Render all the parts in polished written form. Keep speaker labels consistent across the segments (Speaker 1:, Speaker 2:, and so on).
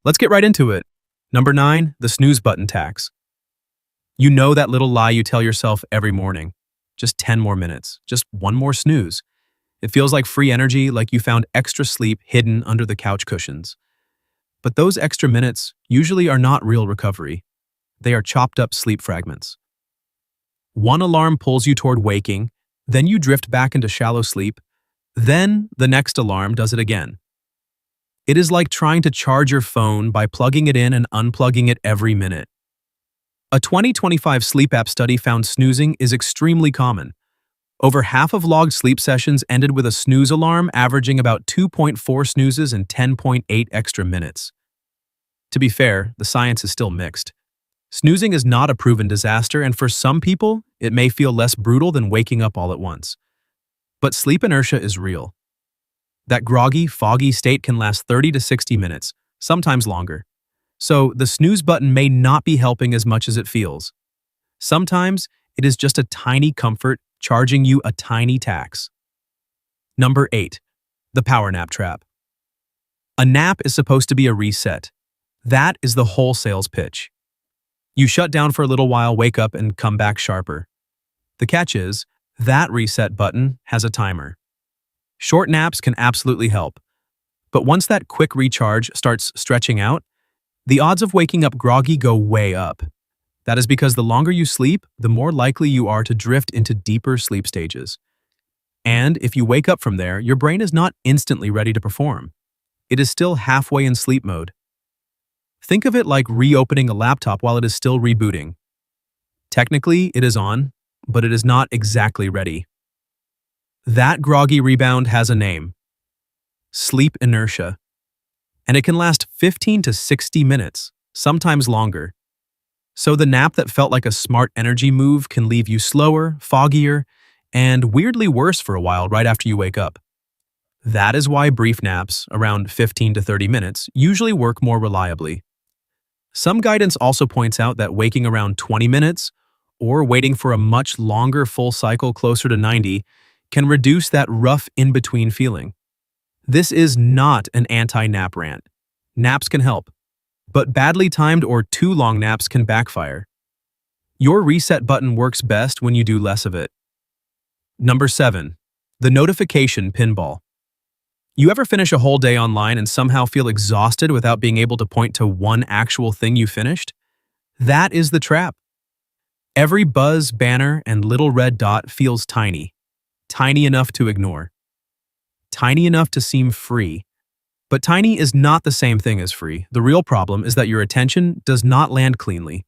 Speaker 1: Let's get right into it. Number 9, the snooze button tax. You know that little lie you tell yourself every morning. Just 10 more minutes, just one more snooze. It feels like free energy, like you found extra sleep hidden under the couch cushions. But those extra minutes usually are not real recovery. They are chopped up sleep fragments. One alarm pulls you toward waking, then you drift back into shallow sleep, then the next alarm does it again. It is like trying to charge your phone by plugging it in and unplugging it every minute. A 2025 sleep app study found snoozing is extremely common. Over half of logged sleep sessions ended with a snooze alarm, averaging about 2.4 snoozes and 10.8 extra minutes. To be fair, the science is still mixed. Snoozing is not a proven disaster, and for some people, it may feel less brutal than waking up all at once. But sleep inertia is real. That groggy, foggy state can last 30 to 60 minutes, sometimes longer. So the snooze button may not be helping as much as it feels. Sometimes it is just a tiny comfort charging you a tiny tax. Number 8, the power nap trap. A nap is supposed to be a reset. That is the whole sales pitch. You shut down for a little while, wake up, and come back sharper. The catch is, that reset button has a timer. Short naps can absolutely help. But once that quick recharge starts stretching out, the odds of waking up groggy go way up. That is because the longer you sleep, the more likely you are to drift into deeper sleep stages. And if you wake up from there, your brain is not instantly ready to perform. It is still halfway in sleep mode. Think of it like reopening a laptop while it is still rebooting. Technically, it is on, but it is not exactly ready. That groggy rebound has a name: sleep inertia. And it can last 15 to 60 minutes, sometimes longer. So the nap that felt like a smart energy move can leave you slower, foggier, and weirdly worse for a while right after you wake up. That is why brief naps, around 15 to 30 minutes, usually work more reliably. Some guidance also points out that waking around 20 minutes, or waiting for a much longer full cycle closer to 90, can reduce that rough in-between feeling. This is not an anti-nap rant. Naps can help, but badly timed or too long naps can backfire. Your reset button works best when you do less of it. Number 7, the notification pinball. You ever finish a whole day online and somehow feel exhausted without being able to point to one actual thing you finished? That is the trap. Every buzz, banner, and little red dot feels tiny. Tiny enough to ignore. Tiny enough to seem free. But tiny is not the same thing as free. The real problem is that your attention does not land cleanly.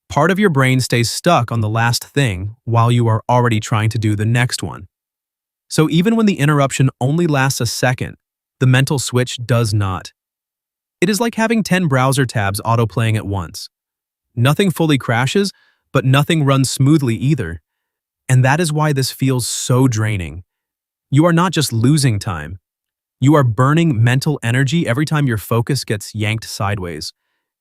Speaker 1: Part of your brain stays stuck on the last thing while you are already trying to do the next one. So even when the interruption only lasts a second, the mental switch does not. It is like having 10 browser tabs autoplaying at once. Nothing fully crashes, but nothing runs smoothly either. And that is why this feels so draining. You are not just losing time. You are burning mental energy every time your focus gets yanked sideways.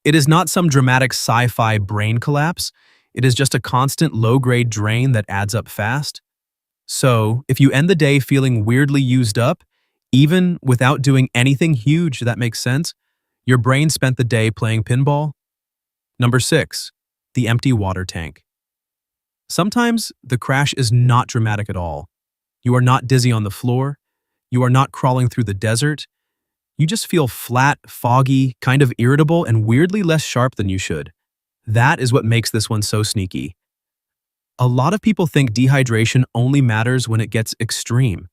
Speaker 1: It is not some dramatic sci-fi brain collapse. It is just a constant low-grade drain that adds up fast. So, if you end the day feeling weirdly used up, even without doing anything huge that makes sense, your brain spent the day playing pinball. Number 6, the empty water tank. Sometimes the crash is not dramatic at all. You are not dizzy on the floor. You are not crawling through the desert. You just feel flat, foggy, kind of irritable, and weirdly less sharp than you should. That is what makes this one so sneaky. A lot of people think dehydration only matters when it gets extreme.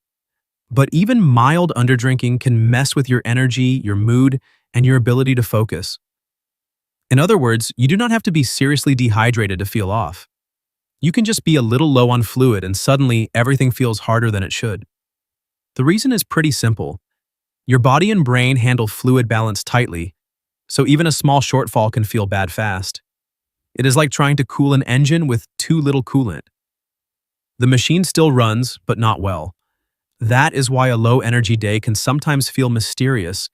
Speaker 1: But even mild underdrinking can mess with your energy, your mood, and your ability to focus. In other words, you do not have to be seriously dehydrated to feel off. You can just be a little low on fluid and suddenly everything feels harder than it should. The reason is pretty simple. Your body and brain handle fluid balance tightly, so even a small shortfall can feel bad fast. It is like trying to cool an engine with too little coolant. The machine still runs, but not well. That is why a low-energy day can sometimes feel mysterious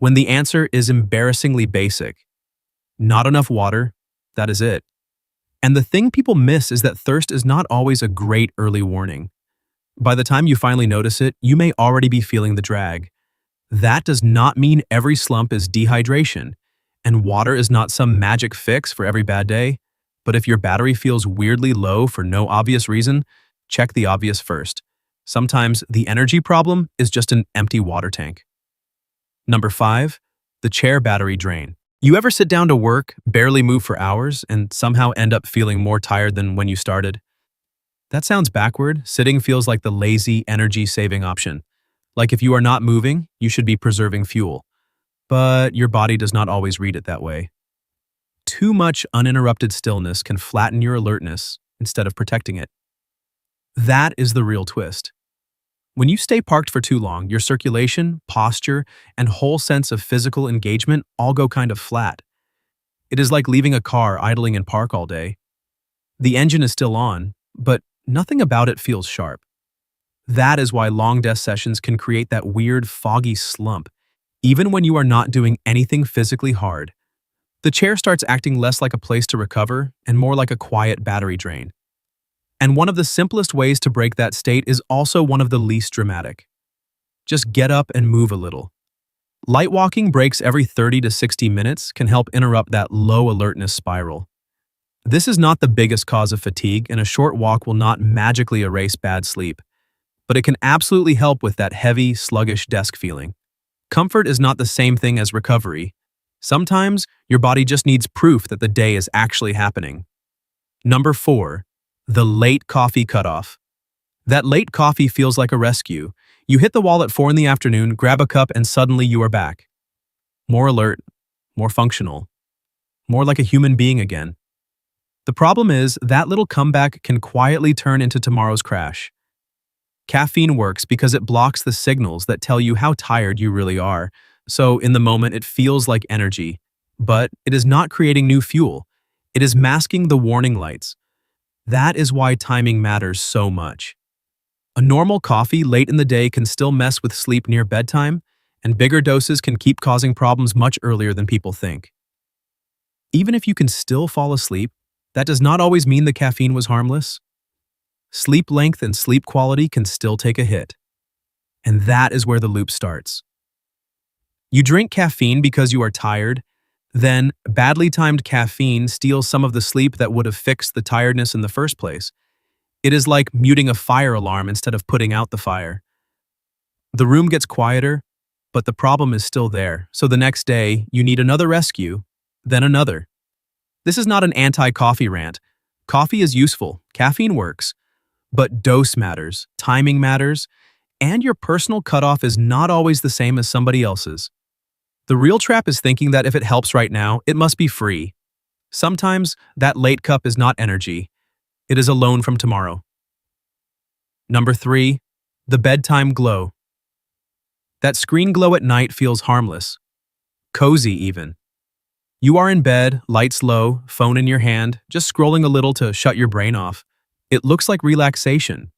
Speaker 1: when the answer is embarrassingly basic. Not enough water, that is it. And the thing people miss is that thirst is not always a great early warning. By the time you finally notice it, you may already be feeling the drag. That does not mean every slump is dehydration, and water is not some magic fix for every bad day. But if your battery feels weirdly low for no obvious reason, check the obvious first. Sometimes the energy problem is just an empty water tank. Number 5, the chair battery drain. You ever sit down to work, barely move for hours, and somehow end up feeling more tired than when you started? That sounds backward. Sitting feels like the lazy, energy-saving option. Like if you are not moving, you should be preserving fuel. But your body does not always read it that way. Too much uninterrupted stillness can flatten your alertness instead of protecting it. That is the real twist. When you stay parked for too long, your circulation, posture, and whole sense of physical engagement all go kind of flat. It is like leaving a car idling in park all day. The engine is still on, but nothing about it feels sharp. That is why long desk sessions can create that weird, foggy slump, even when you are not doing anything physically hard. The chair starts acting less like a place to recover and more like a quiet battery drain. And one of the simplest ways to break that state is also one of the least dramatic. Just get up and move a little. Light walking breaks every 30 to 60 minutes can help interrupt that low alertness spiral. This is not the biggest cause of fatigue, and a short walk will not magically erase bad sleep, but it can absolutely help with that heavy, sluggish desk feeling. Comfort is not the same thing as recovery. Sometimes your body just needs proof that the day is actually happening. Number 4, the late coffee cutoff. That late coffee feels like a rescue. You hit the wall at 4 in the afternoon, grab a cup, and suddenly you are back. More alert, more functional, more like a human being again. The problem is that little comeback can quietly turn into tomorrow's crash. Caffeine works because it blocks the signals that tell you how tired you really are, so in the moment it feels like energy. But it is not creating new fuel. It is masking the warning lights. That is why timing matters so much. A normal coffee late in the day can still mess with sleep near bedtime, and bigger doses can keep causing problems much earlier than people think. Even if you can still fall asleep, that does not always mean the caffeine was harmless. Sleep length and sleep quality can still take a hit. And that is where the loop starts. You drink caffeine because you are tired, then badly timed caffeine steals some of the sleep that would have fixed the tiredness in the first place. It is like muting a fire alarm instead of putting out the fire. The room gets quieter, but the problem is still there, so the next day you need another rescue, then another. This is not an anti-coffee rant. Coffee is useful, caffeine works, but dose matters, timing matters, and your personal cutoff is not always the same as somebody else's. The real trap is thinking that if it helps right now, it must be free. Sometimes that late cup is not energy. It is a loan from tomorrow. Number 3, the bedtime glow. That screen glow at night feels harmless, cozy even. You are in bed, lights low, phone in your hand, just scrolling a little to shut your brain off. It looks like relaxation.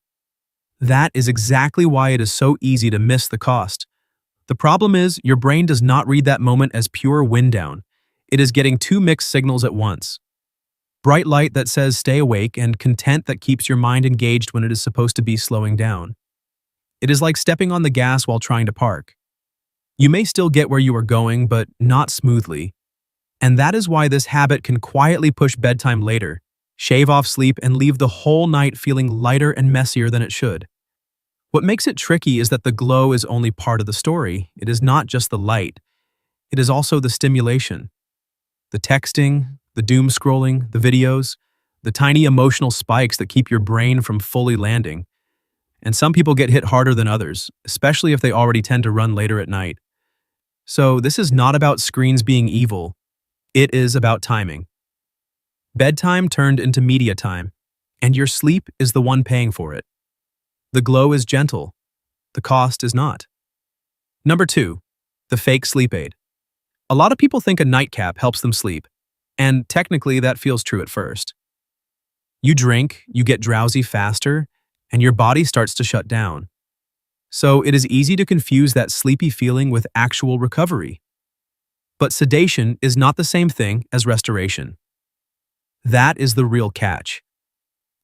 Speaker 1: That is exactly why it is so easy to miss the cost. The problem is, your brain does not read that moment as pure wind down. It is getting two mixed signals at once. Bright light that says stay awake and content that keeps your mind engaged when it is supposed to be slowing down. It is like stepping on the gas while trying to park. You may still get where you are going, but not smoothly. And that is why this habit can quietly push bedtime later, shave off sleep, and leave the whole night feeling lighter and messier than it should. What makes it tricky is that the glow is only part of the story. It is not just the light. It is also the stimulation. The texting, the doom scrolling, the videos, the tiny emotional spikes that keep your brain from fully landing. And some people get hit harder than others, especially if they already tend to run later at night. So this is not about screens being evil. It is about timing. Bedtime turned into media time, and your sleep is the one paying for it. The glow is gentle. The cost is not. Number 2, the fake sleep aid. A lot of people think a nightcap helps them sleep, and technically that feels true at first. You drink, you get drowsy faster, and your body starts to shut down. So it is easy to confuse that sleepy feeling with actual recovery. But sedation is not the same thing as restoration. That is the real catch.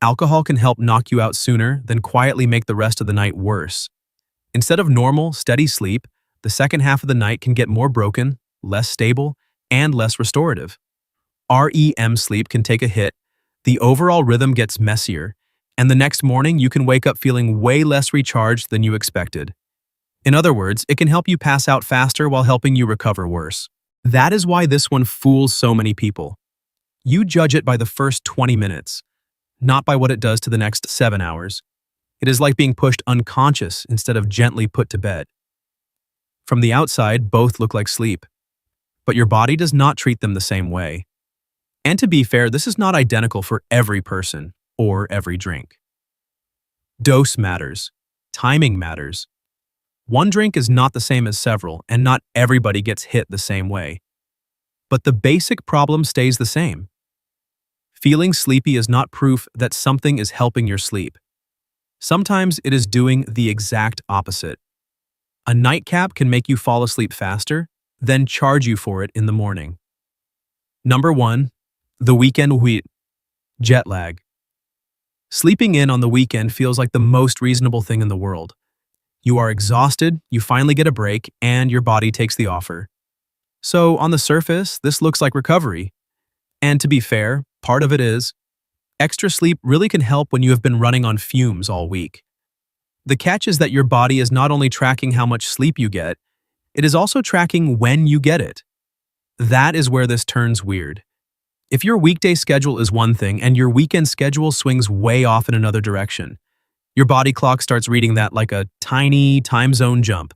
Speaker 1: Alcohol can help knock you out sooner than quietly make the rest of the night worse. Instead of normal, steady sleep, the second half of the night can get more broken, less stable, and less restorative. REM sleep can take a hit, the overall rhythm gets messier, and the next morning you can wake up feeling way less recharged than you expected. In other words, it can help you pass out faster while helping you recover worse. That is why this one fools so many people. You judge it by the first 20 minutes, not by what it does to the next 7 hours. It is like being pushed unconscious instead of gently put to bed. From the outside, both look like sleep, but your body does not treat them the same way. And to be fair, this is not identical for every person or every drink. Dose matters. Timing matters. One drink is not the same as several, and not everybody gets hit the same way. But the basic problem stays the same. Feeling sleepy is not proof that something is helping your sleep. Sometimes it is doing the exact opposite. A nightcap can make you fall asleep faster, then charge you for it in the morning. Number 1. The weekend wheat. Jet lag. Sleeping in on the weekend feels like the most reasonable thing in the world. You are exhausted, you finally get a break, and your body takes the offer. So, on the surface, this looks like recovery. And to be fair, part of it is. Extra sleep really can help when you have been running on fumes all week. The catch is that your body is not only tracking how much sleep you get, it is also tracking when you get it. That is where this turns weird. If your weekday schedule is one thing and your weekend schedule swings way off in another direction, your body clock starts reading that like a tiny time zone jump.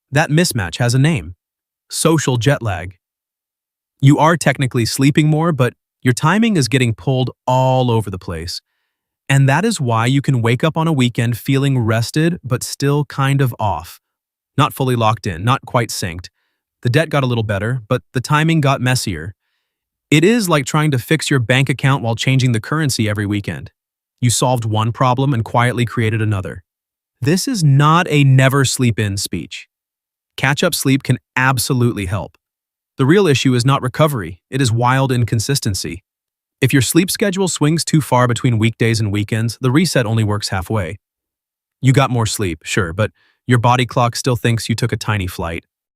Speaker 1: That mismatch has a name: social jet lag. You are technically sleeping more, but your timing is getting pulled all over the place. And that is why you can wake up on a weekend feeling rested, but still kind of off. Not fully locked in, not quite synced. The debt got a little better, but the timing got messier. It is like trying to fix your bank account while changing the currency every weekend. You solved one problem and quietly created another. This is not a never sleep in speech. Catch-up sleep can absolutely help. The real issue is not recovery, it is wild inconsistency. If your sleep schedule swings too far between weekdays and weekends, the reset only works halfway. You got more sleep, sure, but your body clock still thinks you took a tiny flight.